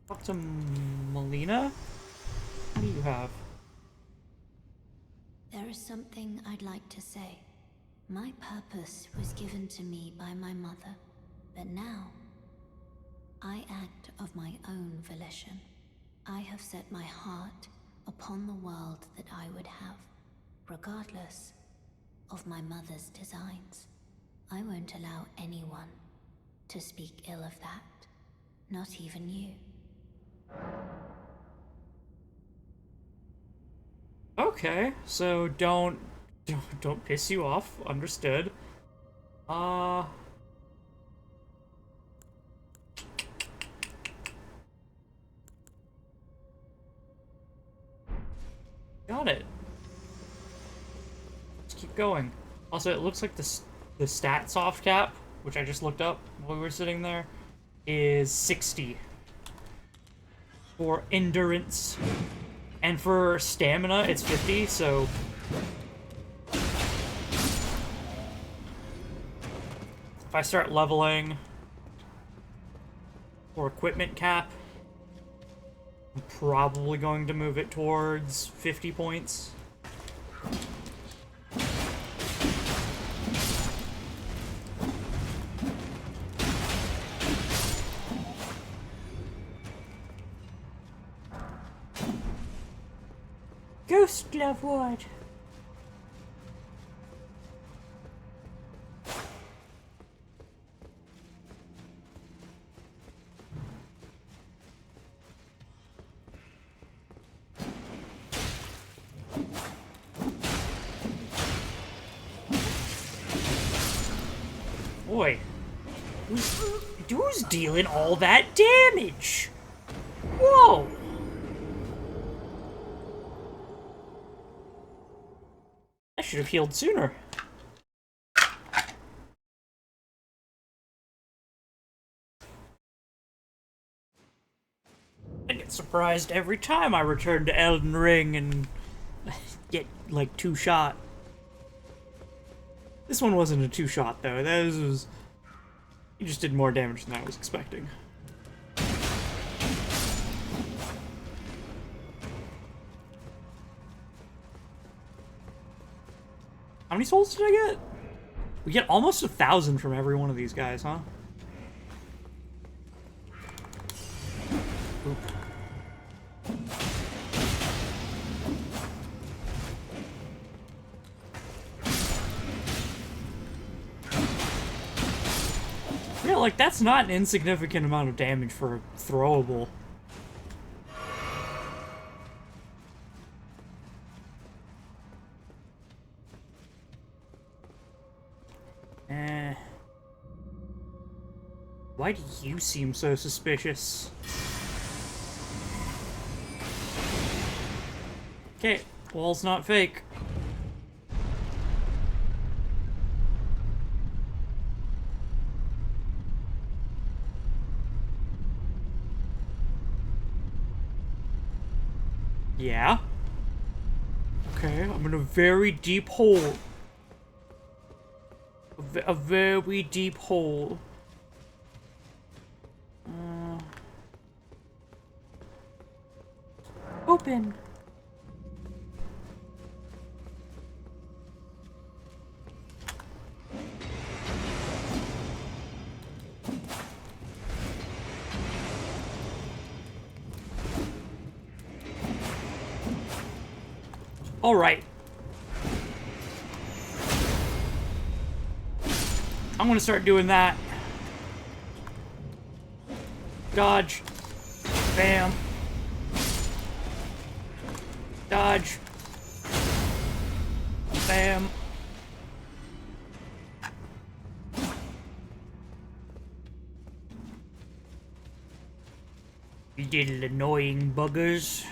Talk to Melina? What do you have? There is something I'd like to say. My purpose was given to me by my mother, but now I act of my own volition. I have set my heart upon the world that I would have, regardless of my mother's designs. I won't allow anyone to speak ill of that, not even you. Okay, so don't piss you off. Understood. Uh, got it. Let's keep going. Also, it looks like the stat soft cap, which I just looked up while we were sitting there, is 60 for endurance, and for stamina it's 50. So if I start leveling for equipment cap, I'm probably going to move it towards 50 points. Ghost love wood. Boy, who's dealing all that damage? Whoa! I should have healed sooner. I get surprised every time I return to Elden Ring and get, like, two-shot. This one wasn't a two-shot, though. This was... He just did more damage than I was expecting. How many souls did I get? We get almost 1,000 from every one of these guys, huh? Oop. Yeah, like, that's not an insignificant amount of damage for a throwable. Why do you seem so suspicious? Okay, wall's not fake. Yeah? Okay, I'm in a very deep hole. A very deep hole. Open. All right. I'm gonna start doing that. Dodge. Bam. Dodge. Bam. You little annoying buggers.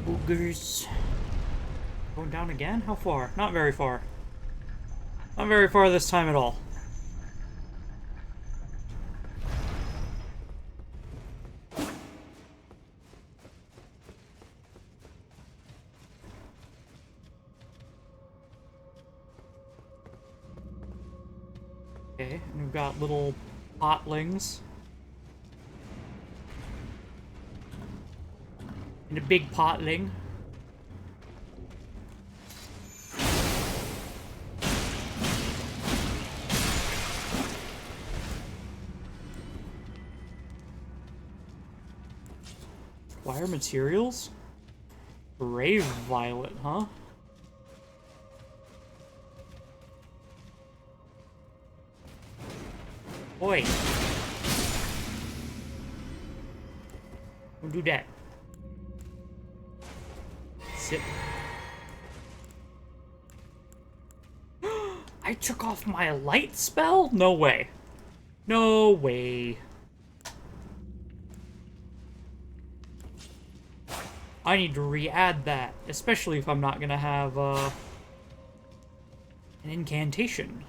Boogers. Going down again? How far? Not very far. Not very far this time at all. Okay, and we've got little potlings. In a big potling. Wire materials? Brave violet, huh? Oi. Don't do that. Sit. I took off my light spell? No way. No way. I need to re-add that, especially if I'm not gonna have an incantation.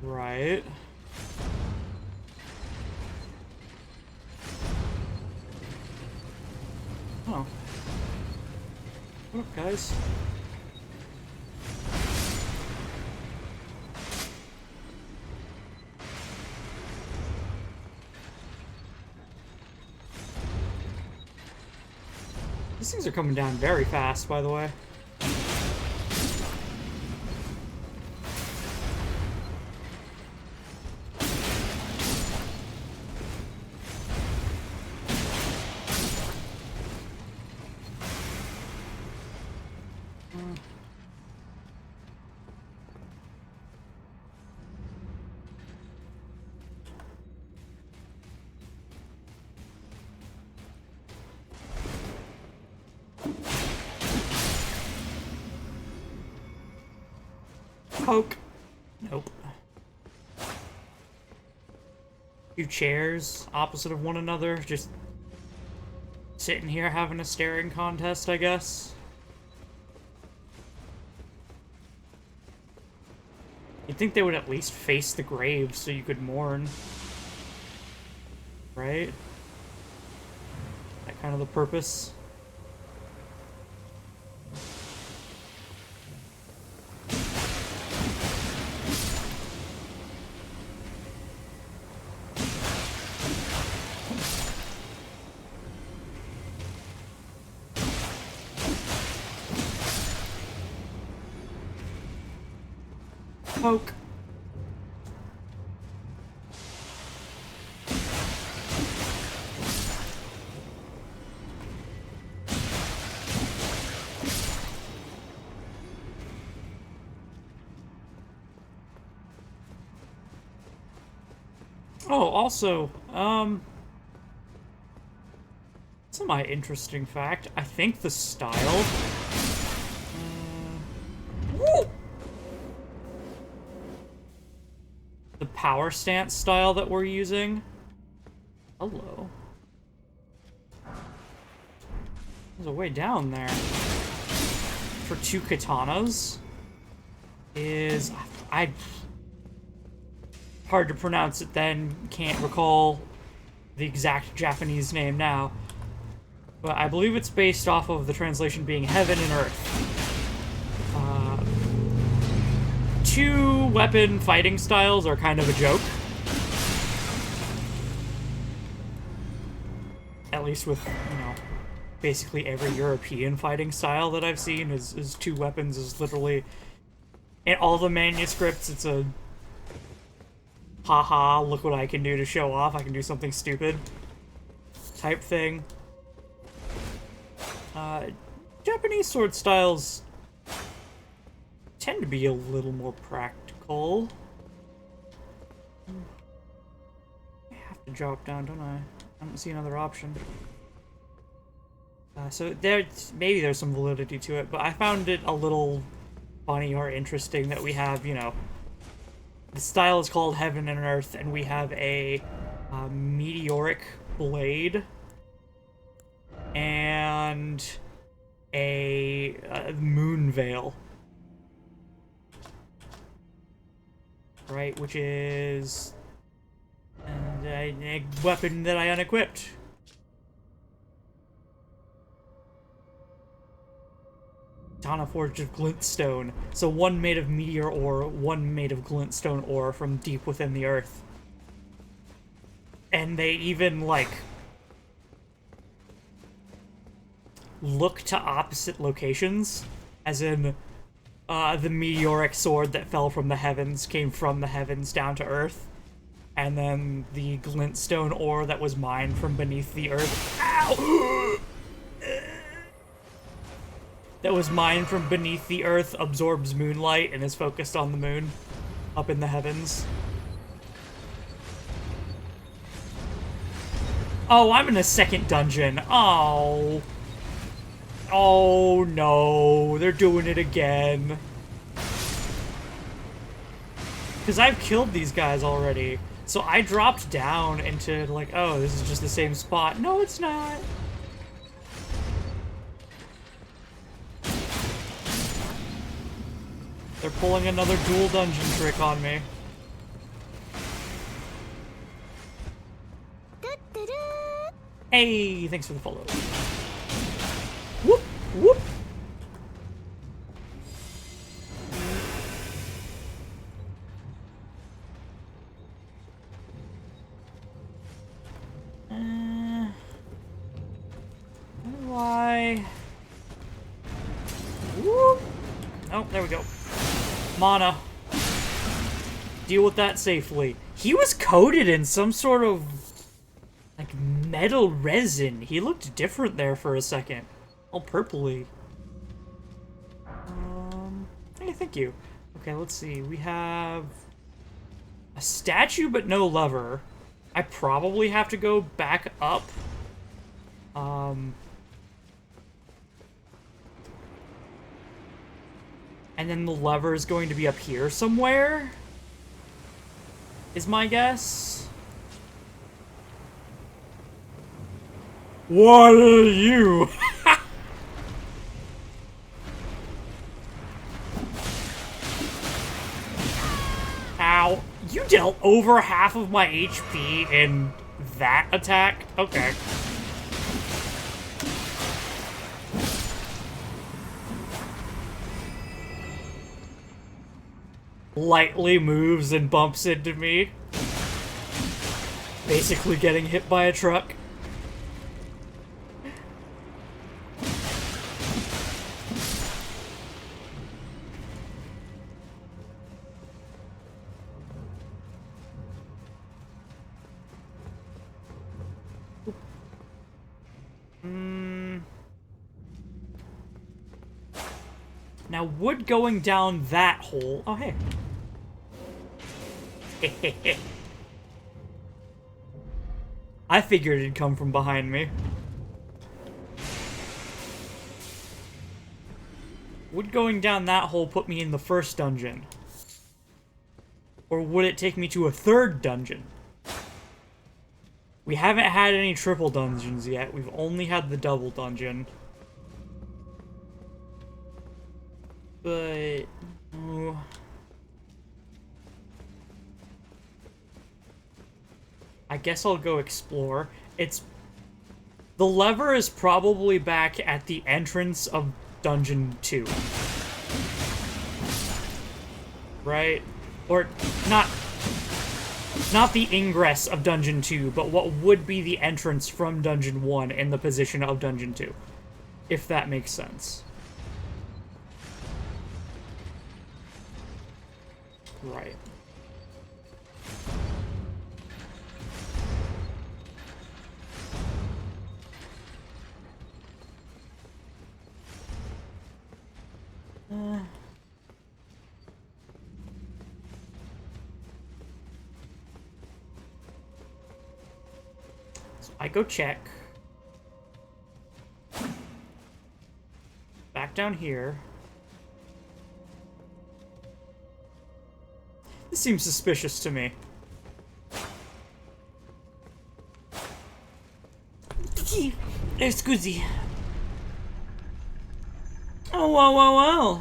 Right. Oh. What up, guys? These things are coming down very fast, by the way. Poke. Nope. Two chairs opposite of one another, just sitting here having a staring contest, I guess. You'd think they would at least face the grave so you could mourn. Right? That kind of the purpose. Poke. Oh, also, semi interesting fact. I think the style. The power stance style that we're using. Hello. There's a way down there. For two katanas is hard to pronounce it then, can't recall the exact Japanese name now. But I believe it's based off of the translation being heaven and earth. Two weapon fighting styles are kind of a joke. At least with, you know, basically every European fighting style that I've seen is two weapons is literally... In all the manuscripts, it's a... haha, look what I can do to show off, I can do something stupid type thing. Japanese sword styles tend to be a little more practical. I have to drop down, don't I? I don't see another option. So maybe there's some validity to it, but I found it a little funny or interesting that we have, you know, the style is called Heaven and Earth, and we have a meteoric blade and a moon veil. Right, which is a weapon that I unequipped. Katana forged of glintstone. So one made of meteor ore, one made of glintstone ore from deep within the earth. And they even, like, look to opposite locations. As in, the meteoric sword that fell from the heavens came from the heavens down to earth. And then the glintstone ore that was mined from beneath the earth. Ow! That was mined from beneath the earth, absorbs moonlight, and is focused on the moon up in the heavens. Oh, I'm in a second dungeon. Oh. Oh, no. They're doing it again. Because I've killed these guys already. So I dropped down into, like, oh, this is just the same spot. No, it's not. They're pulling another dual dungeon trick on me. Hey, thanks for the follow. Whoop, whoop. Why? Whoop. Oh, there we go. Mana. Deal with that safely. He was coated in some sort of, like, metal resin. He looked different there for a second. All purpley. Hey, thank you. Okay, let's see. We have a statue, but no lever. I probably have to go back up. And then the lever is going to be up here somewhere, is my guess. What are you? Ow. You dealt over half of my HP in that attack? Okay. Lightly moves and bumps into me. Basically getting hit by a truck. Now, wood going down that hole... Oh, hey. I figured it'd come from behind me. Would going down that hole put me in the first dungeon? Or would it take me to a third dungeon? We haven't had any triple dungeons yet. We've only had the double dungeon. But... oh. I guess I'll go explore. It's... the lever is probably back at the entrance of Dungeon 2. Right? Or, not the ingress of Dungeon 2, but what would be the entrance from Dungeon 1 in the position of Dungeon 2. If that makes sense. Right. So I go check. Back down here. This seems suspicious to me. Scusi. Oh, wow, wow, wow.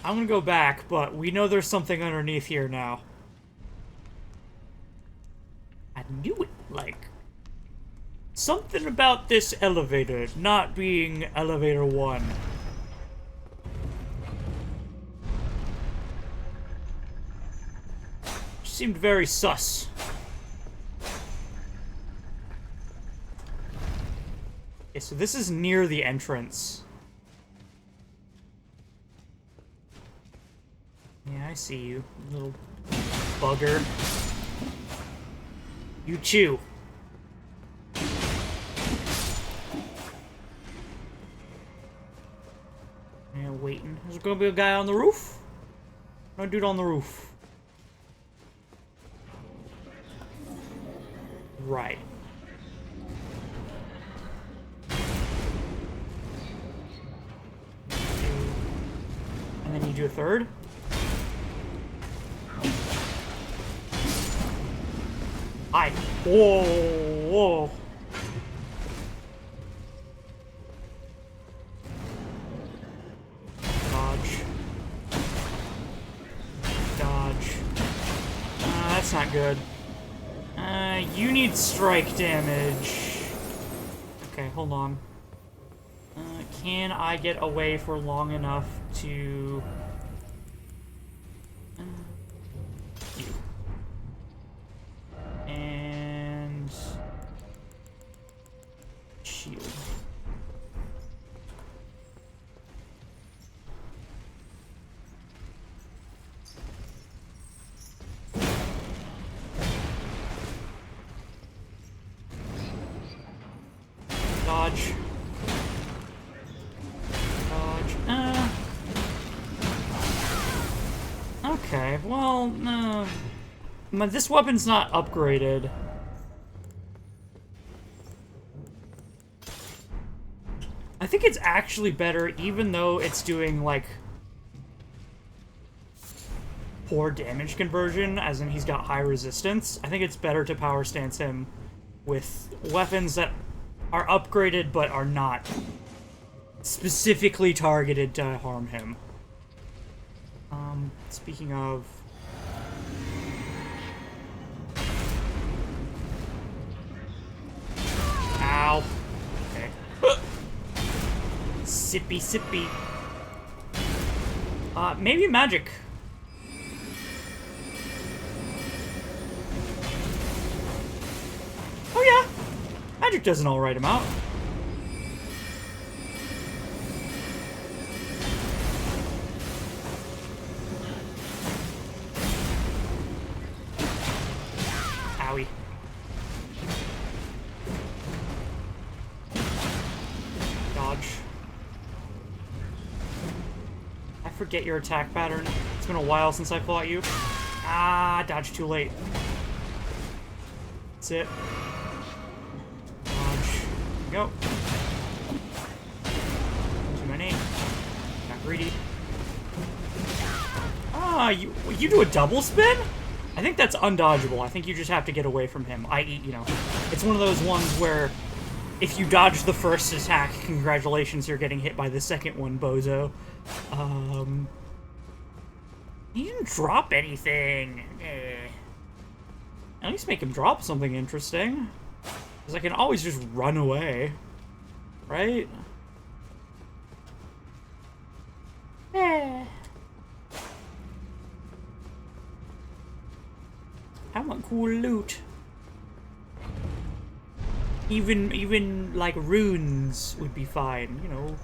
I'm gonna go back, but we know there's something underneath here now. I knew it, like... Something about this elevator not being elevator 1. Seemed very sus. Okay, so this is near the entrance. Yeah, I see you, little bugger. You chew. Yeah, waiting. There's gonna be a guy on the roof? No dude on the roof. Right. And then you do a third? Hi. Whoa, whoa. Dodge. Dodge. That's not good. You need strike damage. Okay, hold on. Can I get away for long enough to... you. And... shield. Dodge. Dodge. Okay, well, this weapon's not upgraded. I think it's actually better, even though it's doing, like, poor damage conversion, as in he's got high resistance. I think it's better to power stance him with weapons that are upgraded but are not specifically targeted to harm him. Speaking of... Ow. Okay. Sippy, sippy. Maybe magic. Oh yeah! Magic does an alright amount. Owie. Dodge. I forget your attack pattern. It's been a while since I fought you. Ah, dodge too late. That's it. Dodge. Go. Too many. Got greedy. Ah, you do a double spin? I think that's undodgeable. I think you just have to get away from him. I.e., you know, it's one of those ones where if you dodge the first attack, congratulations, you're getting hit by the second one, bozo. He didn't drop anything. At least make him drop something interesting. Because I can always just run away. Right? I want cool loot. Even like runes would be fine, you know.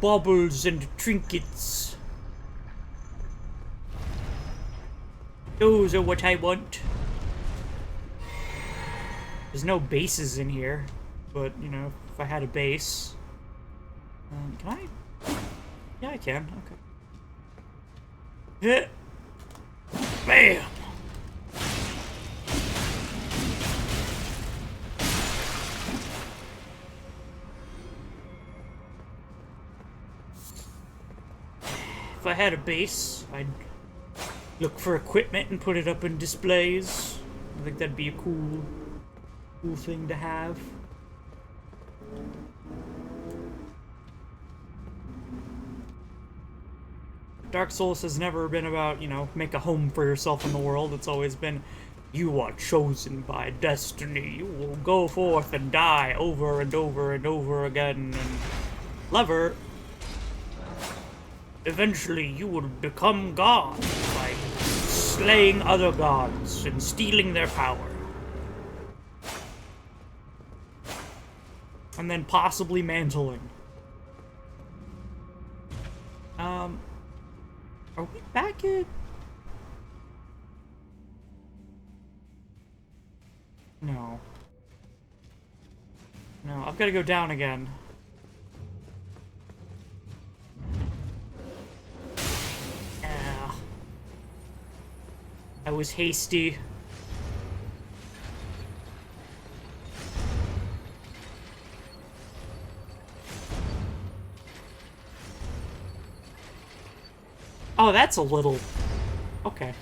Baubles and trinkets. Those are what I want. There's no bases in here, but you know, if I had a base, can I? Yeah, I can. Okay. Hit. Bam. If I had a base, I'd look for equipment and put it up in displays. I think that'd be a cool thing to have. Dark Souls has never been about, you know, make a home for yourself in the world. It's always been, you are chosen by destiny. You will go forth and die over and over and over again. And Lever, eventually you will become God by slaying other gods and stealing their power. And then possibly mantling. Are we back in? No. No, I've got to go down again. Yeah. I was hasty. Oh, that's a little... Okay.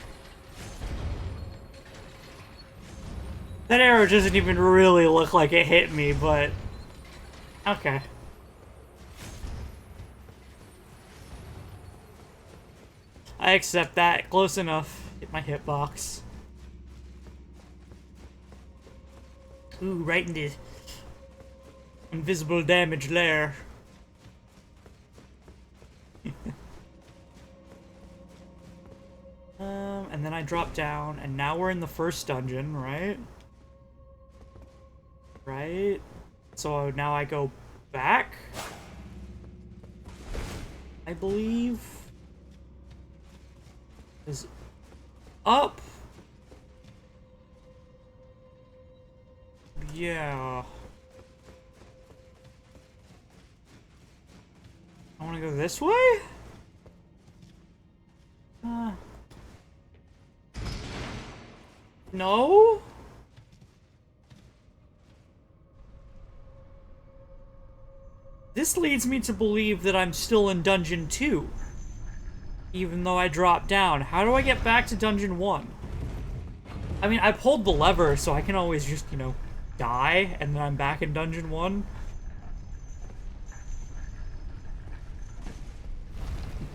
That arrow doesn't even really look like it hit me, but... Okay. I accept that. Close enough. Hit my hitbox. Ooh, right in the invisible damage lair. And then I drop down, and now we're in the first dungeon, right? Right? So now I go back? I believe... Is up? Yeah. I want to go this way? No? This leads me to believe that I'm still in Dungeon 2. Even though I dropped down. How do I get back to Dungeon 1? I mean, I pulled the lever, so I can always just, you know, die, and then I'm back in Dungeon 1.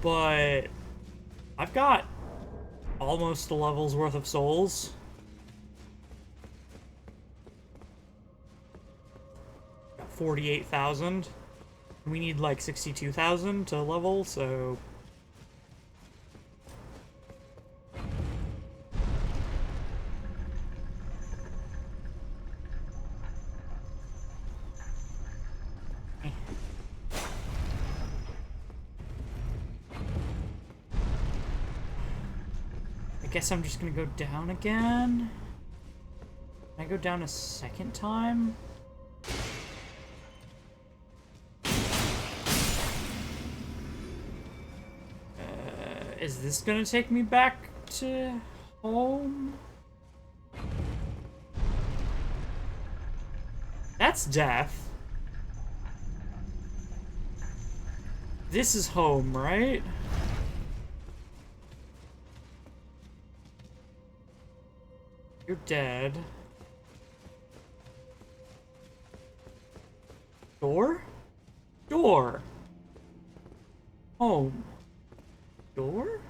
But... I've got almost a level's worth of souls. Got 48,000. We need like 62,000 to level, so... I guess I'm just gonna go down again. Can I go down a second time? Is this gonna take me back to home? That's death. This is home, right? You're dead. Door? Door. Home. Door?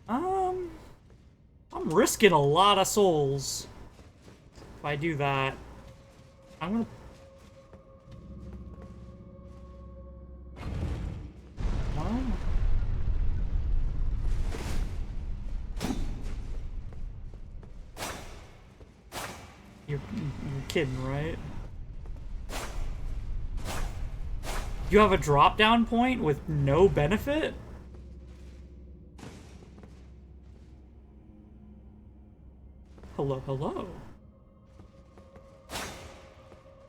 I'm risking a lot of souls if I do that. I'm gonna... Well... You're kidding, right? You have a drop-down point with no benefit? Hello, hello.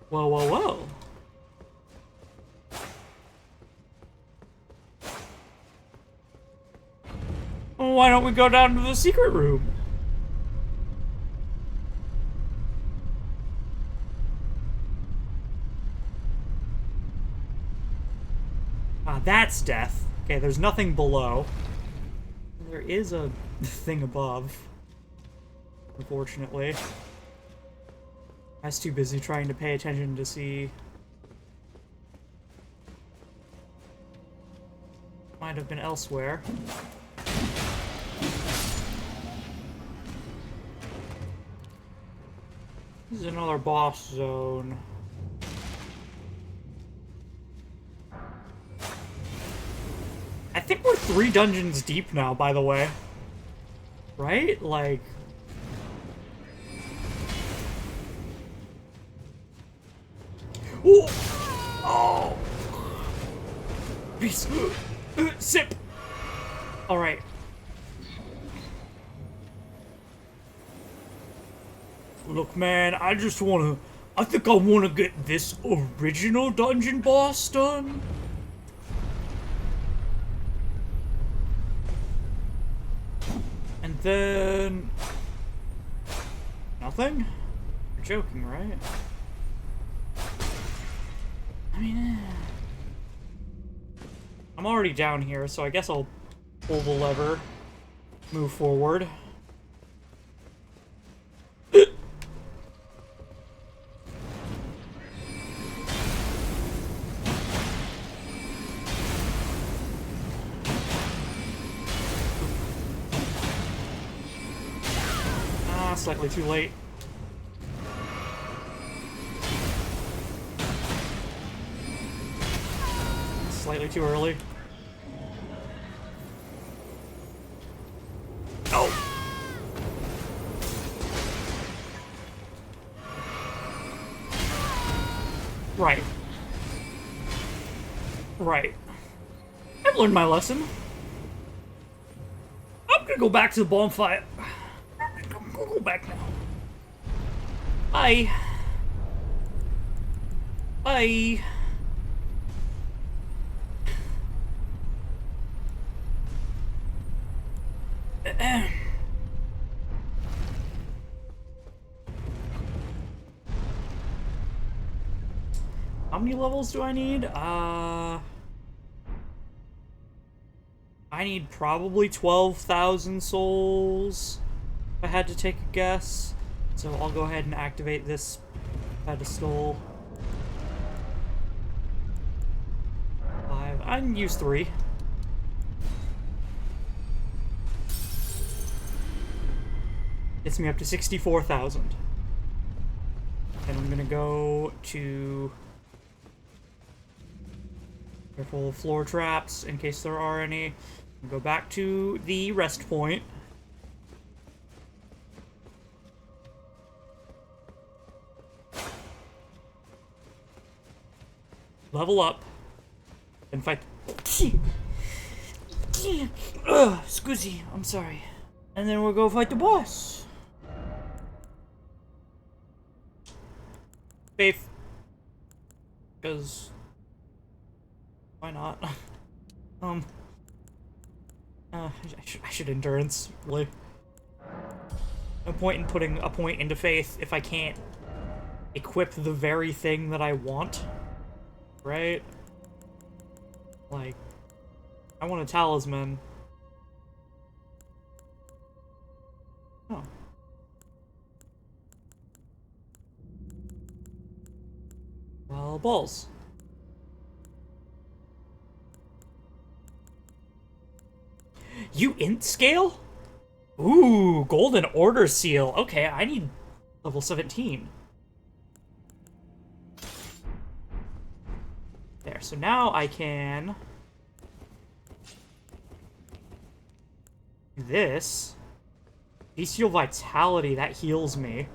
Whoa, whoa, whoa. Well, why don't we go down to the secret room? Ah, that's death. Okay, there's nothing below. There is a thing above. Unfortunately. I was too busy trying to pay attention to see... Might have been elsewhere. This is another boss zone. I think we're 3 dungeons deep now, by the way. Right? Like... Ooh! Oh! Peace. Sip! Alright. Look, man, I think I wanna get this original dungeon boss done. And then... Nothing? You're joking, right? I mean... I'm already down here, so I guess I'll pull the lever, move forward. Slightly too late. Slightly too early. Oh! Right. Right. I've learned my lesson. I'm gonna go back to the bonfire. I'll go back now. Bye. Bye. How many levels do I need? I need probably 12,000 souls. I had to take a guess, so I'll go ahead and activate this pedestal. 5. I can use 3. Gets me up to 64,000. And I'm gonna go to... Careful of floor traps, in case there are any. Go back to the rest point. Level up, and fight. Scoozy, I'm sorry. And then we'll go fight the boss. Faith. Because... why not? I should endurance, really. No point in putting a point into faith if I can't equip the very thing that I want. Right? Like, I want a talisman. Oh. Well, balls. You int scale? Ooh, golden order seal. Okay, I need level 17. There, so now I can do this. Bestial Vitality, that heals me.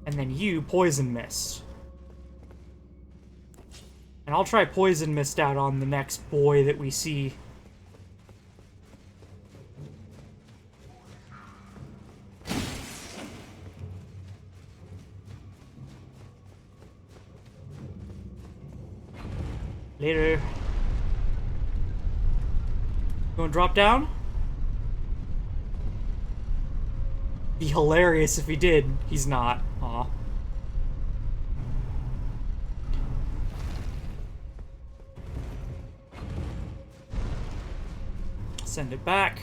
And then you, Poison Mist. And I'll try Poison Mist out on the next boy that we see. Later. Gonna drop down? Be hilarious if he did. He's not. Aw. Send it back.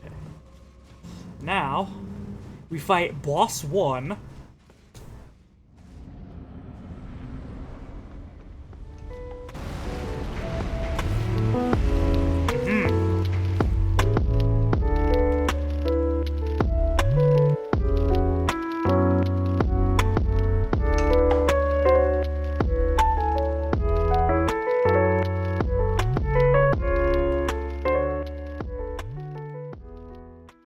Okay. Now, we fight Boss 1.